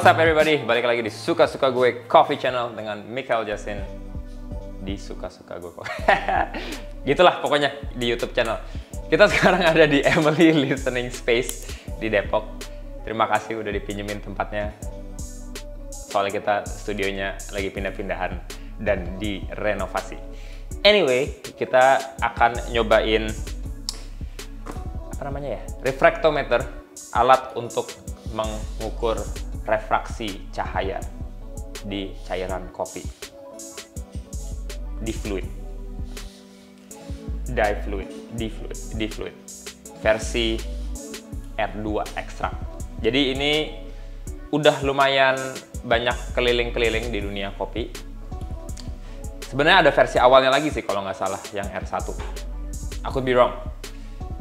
What's up everybody? Balik lagi di Suka-Suka Gue Coffee Channel dengan Michael Justin di Suka-Suka Gue Coffee. Gitulah pokoknya di YouTube channel. Kita sekarang ada di Emily Listening Space di Depok. Terima kasih udah dipinjemin tempatnya. Soalnya kita studionya lagi pindah-pindahan dan direnovasi. Anyway, kita akan nyobain apa namanya ya? Refractometer, alat untuk mengukur refraksi cahaya di cairan kopi, di fluid versi R2 ekstrak. Jadi ini udah lumayan banyak keliling-keliling di dunia kopi. Sebenarnya ada versi awalnya lagi sih kalau nggak salah, yang R1. I could be wrong,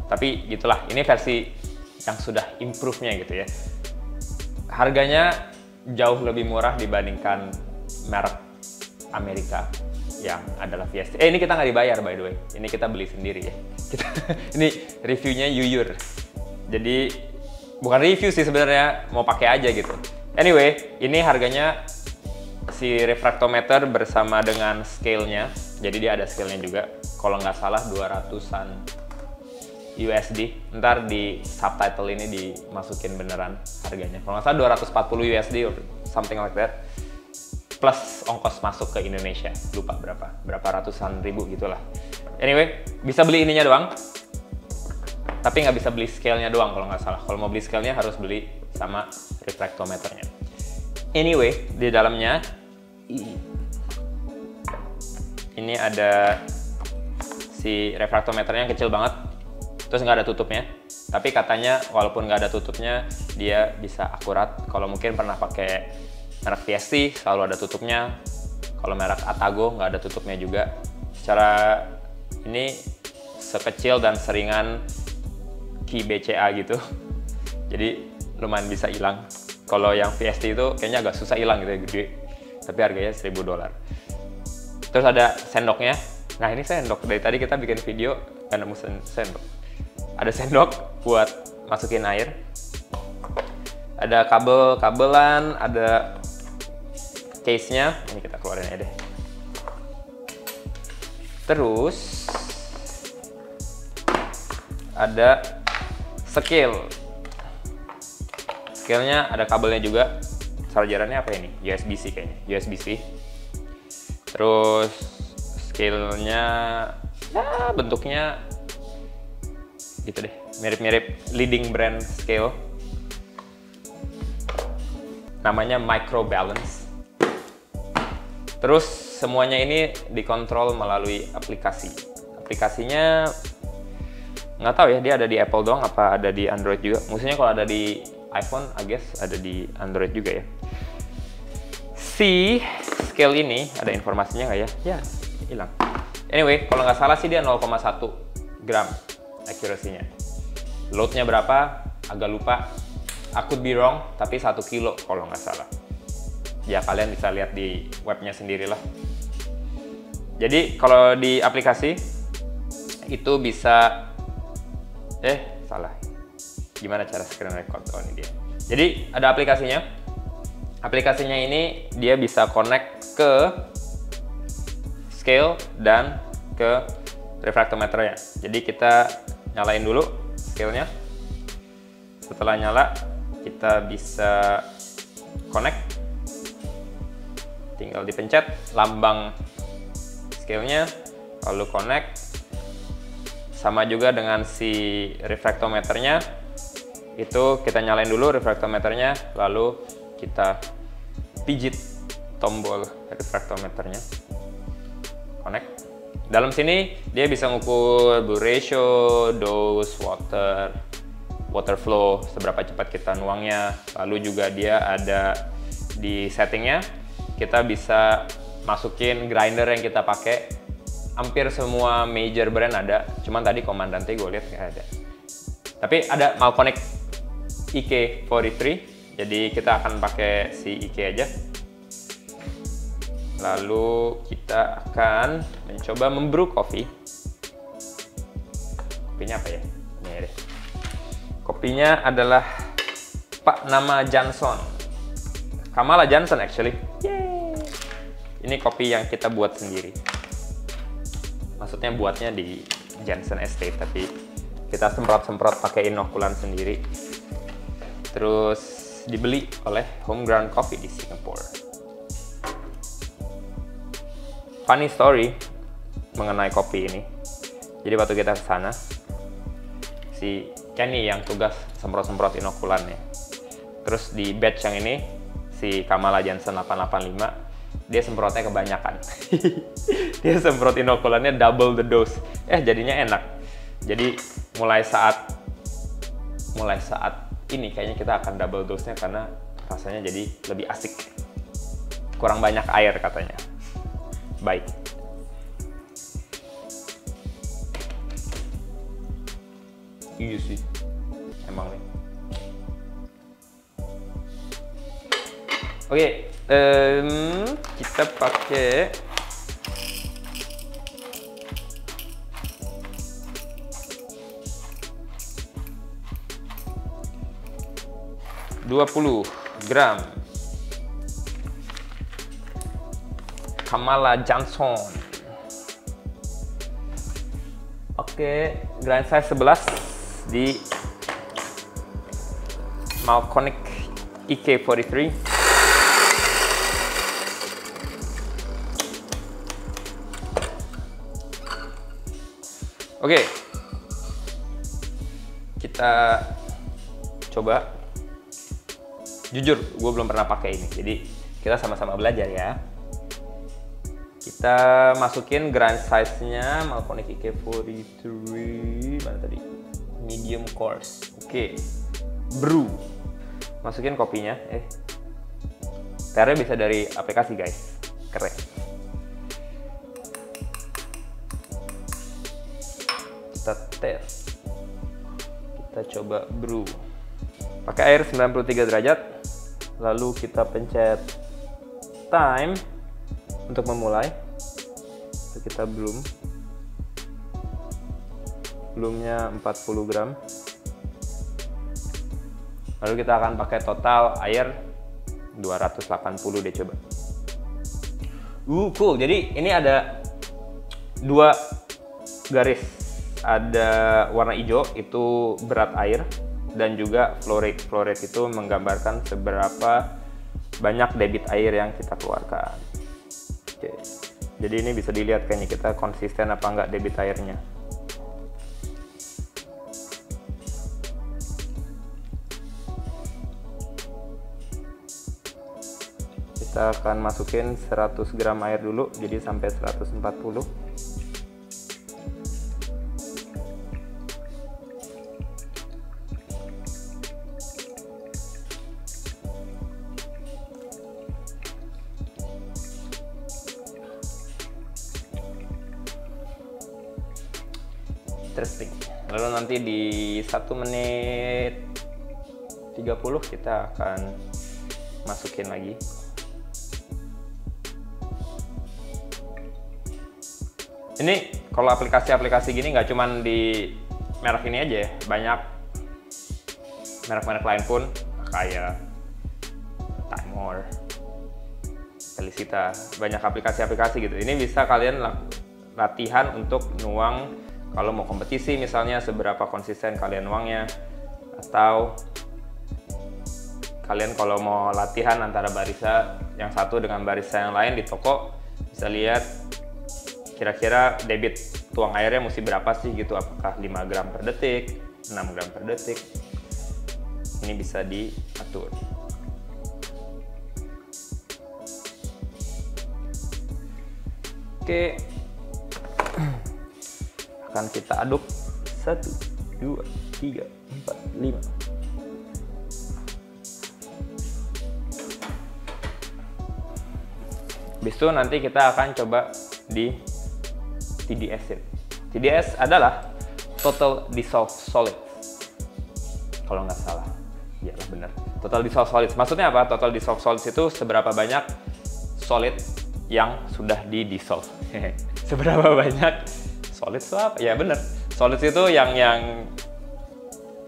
tapi gitulah, ini versi yang sudah improve-nya gitu ya. Harganya jauh lebih murah dibandingkan merek Amerika yang adalah VST. Ini kita nggak dibayar by the way. Ini kita beli sendiri ya. Ini reviewnya Yuyur. Jadi bukan review sih sebenarnya, mau pakai aja gitu. Anyway, ini harganya si refractometer bersama dengan scale-nya. Jadi dia ada scale-nya juga. Kalau nggak salah 200-an USD. Ntar di subtitle ini dimasukin beneran harganya. Kalau nggak salah 240 USD or something like that. Plus ongkos masuk ke Indonesia. Lupa berapa ratusan ribu gitulah. Anyway, bisa beli ininya doang. Tapi nggak bisa beli scale-nya doang kalau nggak salah. Kalau mau beli scale-nya harus beli sama refractometernya. Anyway, di dalamnya ini ada si refractometernya yang kecil banget. Terus nggak ada tutupnya, tapi katanya walaupun nggak ada tutupnya dia bisa akurat. Kalau mungkin pernah pakai merek VST selalu ada tutupnya, kalau merek Atago nggak ada tutupnya juga. Secara ini sekecil dan seringan key BCA gitu, jadi lumayan bisa hilang. Kalau yang VST itu kayaknya agak susah hilang gitu ya, gede, tapi harganya $1.000. Terus ada sendoknya. Nah ini sendok, dari tadi kita bikin video nggak nemu sendok. Ada sendok buat masukin air, ada kabelan, ada case-nya. Ini kita keluarin aja deh. Terus ada scale. Scale-nya ada kabelnya juga. Chargerannya apa ini? USB-C kayaknya. USB-C. Terus scale-nya ya bentuknya gitu deh, mirip-mirip leading brand scale, namanya Microbalance. Terus semuanya ini dikontrol melalui aplikasi. Aplikasinya nggak tahu ya, dia ada di Apple doang apa ada di Android juga. Maksudnya kalau ada di iPhone, I guess ada di Android juga ya. Si scale ini ada informasinya nggak ya? Ya, hilang. Anyway, kalau nggak salah sih dia 0,1 gram accuracy-nya. Load-nya berapa? Agak lupa. I could be wrong, tapi 1 kilo kalau nggak salah. Ya kalian bisa lihat di webnya sendirilah. Jadi kalau di aplikasi itu bisa salah. Gimana cara screen record? Oh ini dia. Jadi ada aplikasinya. Aplikasinya ini dia bisa connect ke scale dan ke refractometernya. Jadi kita nyalain dulu scale-nya. Setelah nyala, kita bisa connect. Tinggal dipencet lambang scale-nya, lalu connect. Sama juga dengan si refractometernya. Itu kita nyalain dulu refractometernya, lalu kita pijit tombol refractometernya. Connect. Dalam sini dia bisa ngukur blue ratio, dose, water flow, seberapa cepat kita nuangnya. Lalu juga dia ada di settingnya, kita bisa masukin grinder yang kita pakai. Hampir semua major brand ada, cuman tadi Comandante gue lihat nggak ada. Tapi ada Malconic EK43, jadi kita akan pakai si EK aja. Lalu kita akan mencoba membrew coffee. Kopinya apa ya? Ini deh. Kopinya adalah Pak nama Johnson. Kamala Johnson actually. Yeay. Ini kopi yang kita buat sendiri. Maksudnya buatnya di Johnson Estate, tapi kita semprot-semprot pakai inokulan sendiri. Terus dibeli oleh Homeground Coffee di Singapura. Funny story mengenai kopi ini. Jadi waktu kita ke sana, si Kenny yang tugas semprot-semprot inokulannya. Terus di batch yang ini, si Kamala Johnson 885, dia semprotnya kebanyakan. Dia semprot inokulannya double the dose. Jadinya enak. Jadi mulai saat ini kayaknya kita akan double dose-nya karena rasanya jadi lebih asik. Kurang banyak air katanya. Baik. Iya sih, emang nih. Oke, kita pakai $20 Kamala Johnson. Oke, grind size 11 di Malconic EK43. Oke, kita coba. Jujur, gue belum pernah pakai ini, jadi kita sama-sama belajar ya. Kita masukin grind size-nya Malconic EK43, mana tadi? Medium coarse. Oke, brew. Masukin kopinya. Pairnya bisa dari aplikasi guys, keren. Kita tes. Kita coba brew. Pakai air 93 derajat. Lalu kita pencet time untuk memulai. Kita bloomnya 40 gram. Lalu kita akan pakai total air 280 deh coba. Cool. Jadi ini ada dua garis. Ada warna hijau itu berat air. Dan juga flow rate. Flow rate itu menggambarkan seberapa banyak debit air yang kita keluarkan. Oke. Jadi ini bisa dilihat kayaknya kita konsisten apa enggak debit airnya. Kita akan masukin 100 gram air dulu, jadi sampai 140. Interesting. Lalu nanti di 1 menit 30 kita akan masukin lagi. Ini kalau aplikasi-aplikasi gini nggak cuman di merek ini aja ya, banyak merek-merek lain pun kayak Timor, Felicita, banyak aplikasi-aplikasi gitu. Ini bisa kalian latihan untuk nuang. Kalau mau kompetisi misalnya, seberapa konsisten kalian nuangnya, atau kalian kalau mau latihan antara barista yang satu dengan barista yang lain di toko, bisa lihat kira-kira debit tuang airnya mesti berapa sih gitu, apakah 5 gram per detik, 6 gram per detik. Ini bisa diatur. Oke. Akan kita aduk 1, 2, 3, 4, 5. Habis itu nanti kita akan coba di TDS. TDS adalah Total Dissolved Solids. Kalau nggak salah. Iyalah bener. Total Dissolved Solids. Maksudnya apa? Total Dissolved Solids itu seberapa banyak solid yang sudah di-dissolve. Seberapa banyak solid itu apa? Ya bener. Solid itu yang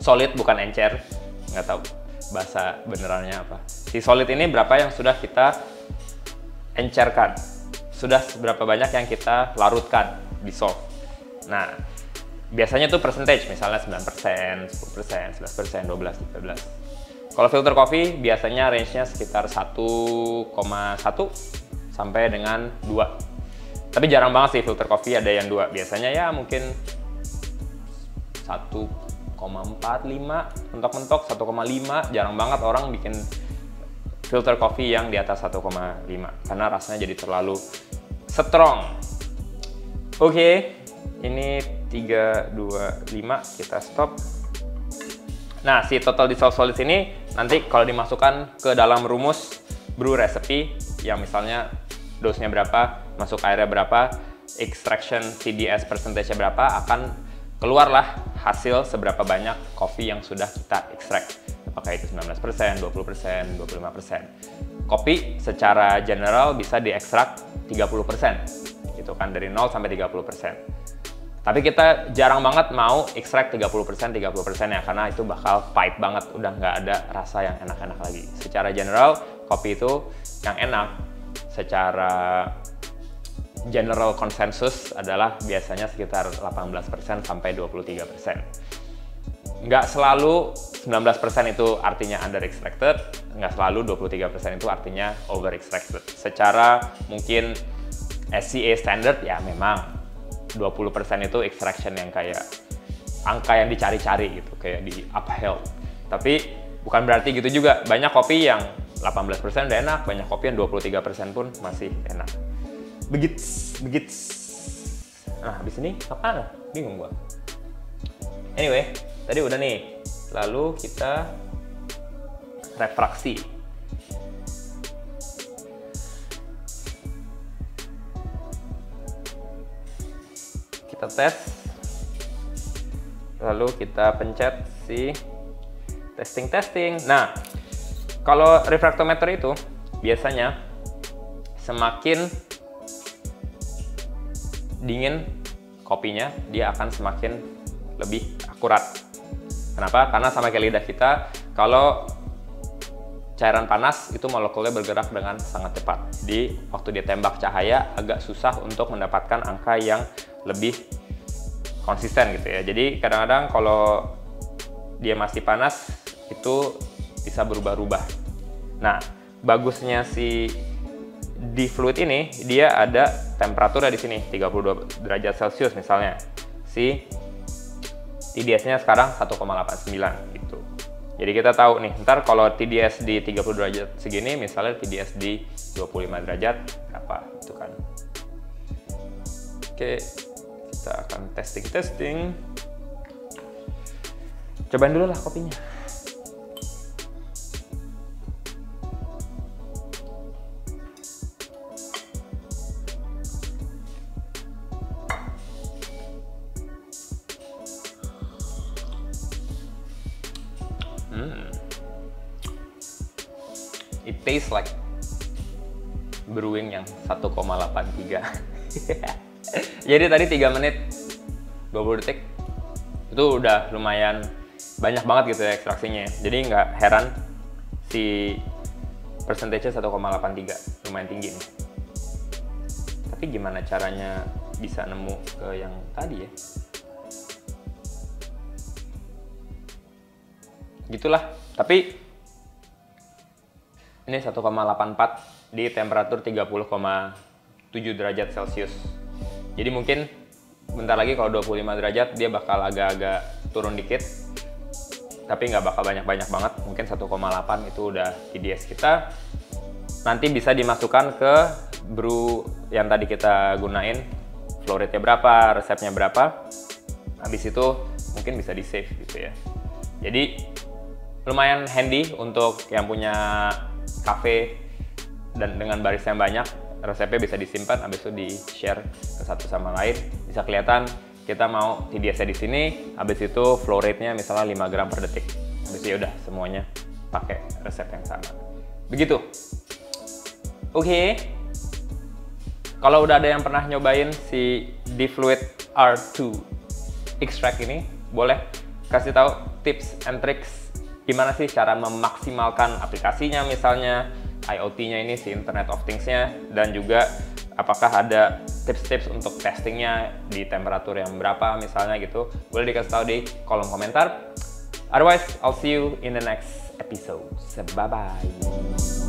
solid bukan encer. Nggak tahu. bahasa benerannya apa. Si solid ini berapa yang sudah kita encerkan, sudah berapa banyak yang kita larutkan, dissolve. Nah, biasanya tuh percentage, misalnya 9%, 10%, 11%, 12%, 13%. Kalau filter coffee biasanya range-nya sekitar 1,1 sampai dengan 2. Tapi jarang banget sih filter coffee ada yang 2. Biasanya ya mungkin 1,45, mentok-mentok 1,5. Jarang banget orang bikin filter coffee yang di atas 1,5 karena rasanya jadi terlalu strong. Oke, ini 3, 2, 5, kita stop. Nah, si total dissolved solids ini nanti kalau dimasukkan ke dalam rumus brew recipe yang misalnya dosenya berapa, masuk airnya berapa, extraction TDS percentage-nya berapa, akan keluarlah hasil seberapa banyak kopi yang sudah kita ekstrak. Apakah itu 19%, 20%, 25%. Kopi secara general bisa diekstrak 30%. Gitu kan, dari 0 sampai 30%. Tapi kita jarang banget mau ekstrak 30% ya, karena itu bakal pahit banget, udah nggak ada rasa yang enak-enak lagi. Secara general, kopi itu yang enak secara general konsensus adalah biasanya sekitar 18% sampai 23%. Nggak selalu 19% itu artinya under extracted, nggak selalu 23% itu artinya over extracted. Secara mungkin SCA standard ya memang 20% itu extraction yang kayak angka yang dicari-cari gitu, kayak di upheld. Tapi bukan berarti gitu juga, banyak kopi yang 18% udah enak, banyak kopi yang 23% pun masih enak. Begitu. Nah, habis ini kapan? Bingung gua. Anyway, tadi udah nih. Lalu kita refraksi. Kita tes. Lalu kita pencet si testing. Nah, kalau refraktometer itu biasanya semakin dingin kopinya, dia akan semakin lebih akurat. Kenapa? Karena sama kayak lidah kita, kalau cairan panas itu molekulnya bergerak dengan sangat cepat. Jadi waktu dia tembak cahaya agak susah untuk mendapatkan angka yang lebih konsisten gitu ya. Jadi kadang-kadang kalau dia masih panas itu bisa berubah-ubah. Nah, bagusnya si D-fluid ini, dia ada temperaturnya di sini 32 derajat Celcius misalnya. Si TDS-nya sekarang 1,89 gitu. Jadi kita tahu nih, ntar kalau TDS di 30 derajat segini, misalnya TDS di 25 derajat berapa gitu kan. Oke, kita akan testing. Cobain dulu lah kopinya. It tastes like brewing yang 1,83. Jadi tadi 3 menit 20 detik itu udah lumayan banyak banget gitu ya ekstraksinya. Jadi nggak heran si persentasenya 1,83, lumayan tinggi nih. Tapi gimana caranya bisa nemu ke yang tadi ya? Gitulah. Tapi ini 1,84 di temperatur 30,7 derajat Celcius. Jadi mungkin bentar lagi kalau 25 derajat dia bakal agak-agak turun dikit. Tapi nggak bakal banyak-banyak banget. Mungkin 1,8 itu udah TDS kita. Nanti bisa dimasukkan ke brew yang tadi kita gunain. Flow rate-nya berapa, resepnya berapa. Habis itu mungkin bisa di-save gitu ya. Jadi lumayan handy untuk yang punya cafe dan dengan barista yang banyak, resepnya bisa disimpan, habis itu di-share ke satu sama lain. Bisa kelihatan kita mau TDS-nya di sini, habis itu flow rate-nya misalnya 5 gram per detik. Habis itu udah semuanya pakai resep yang sama. Begitu. Oke. Kalau udah ada yang pernah nyobain si D-Fluid R2 extract ini, boleh kasih tahu tips and tricks gimana sih cara memaksimalkan aplikasinya, misalnya IoT-nya ini, si Internet of Things-nya, dan juga apakah ada tips-tips untuk testingnya di temperatur yang berapa misalnya gitu, boleh dikasih tahu di kolom komentar. Otherwise, I'll see you in the next episode. Bye-bye.